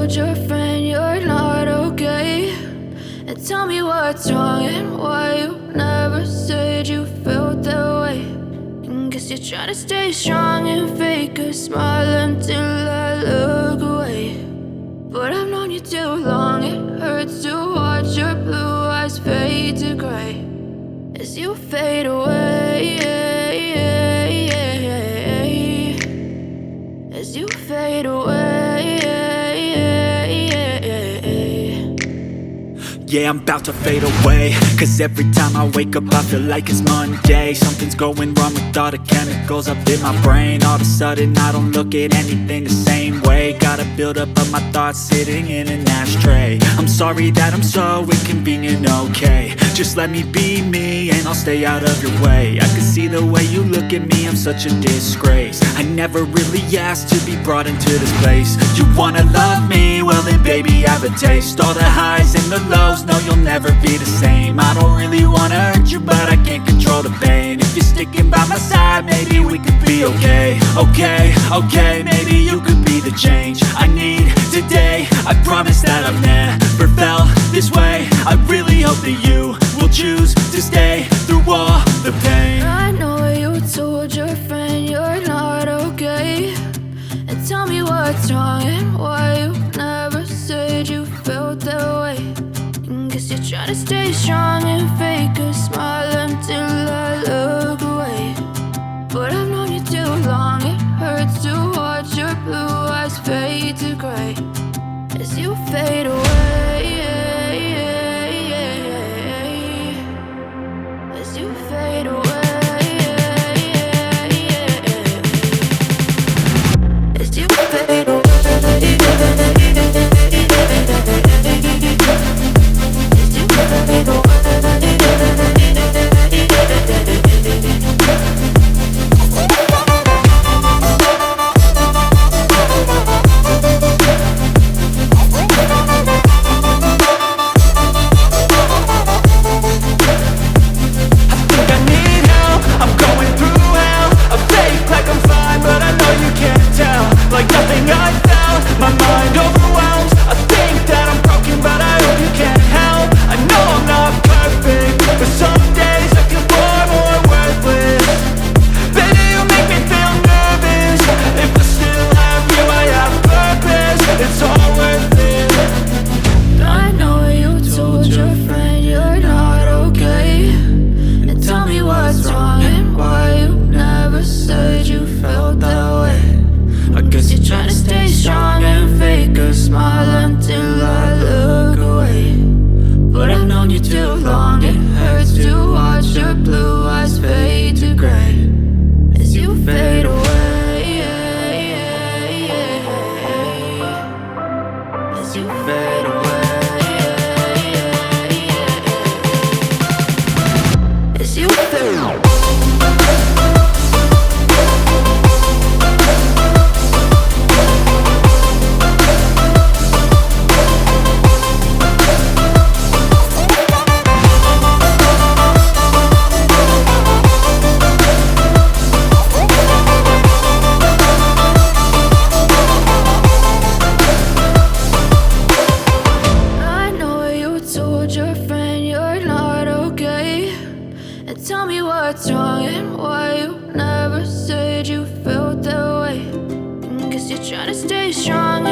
told your friend you're not okay, and tell me what's wrong and why you never said you felt that way. And guess you're trying to stay strong and fake a smile until I look away. But I've known you too long, it hurts to watch your blue eyes fade to gray as you fade away, as you fade away. Yeah, I'm about to fade away, cause every time I wake up I feel like it's Monday. Something's going wrong with all the chemicals up in my brain. All of a sudden I don't look at anything the same way. Got a buildup of my thoughts sitting in an ashtray. I'm sorry that I'm so inconvenient, okay. Just let me be me and I'll stay out of your way. I can see the way you look at me, I'm such a disgrace. I never really asked to be brought into this place. You wanna love me? Well then baby, have a taste. All the highs and the lows, no, you'll never be the same. I don't really wanna hurt you, but I can't control the pain. If you're sticking by my side, maybe we could be okay. Okay, maybe you could be the change I need today. I promise that I've never felt this way. I really hope that you will choose to stay through all the pain. I know you told your friend you're not okay, and tell me what's wrong and why you never said you felt that way. And guess you're trying to stay strong and fake a smile until I look away. But I've known you too long, it hurts to watch your blue eyes fade to gray as you fade away, as you fade away. As you fade away, as you fade away. Like nothing I found, my mind overwhelms. I think that I'm broken, but I hope you can't help. I know I'm not perfect, but some days I feel far more worthless. Baby, you make me feel nervous. If I still have you, I have purpose. It's all worth it. I know you told your friend you're not okay, and tell me what's wrong and why you never said you felt that way. I guess you're trying to stay strong and fake a smile until I look away. But I've known you too long, it hurts to watch your blue eyes fade to gray as you fade away, as you fade away, as you fade away. Your friend you're not okay, and tell me what's wrong and why you never said you felt that way. And guess you're trying to stay strong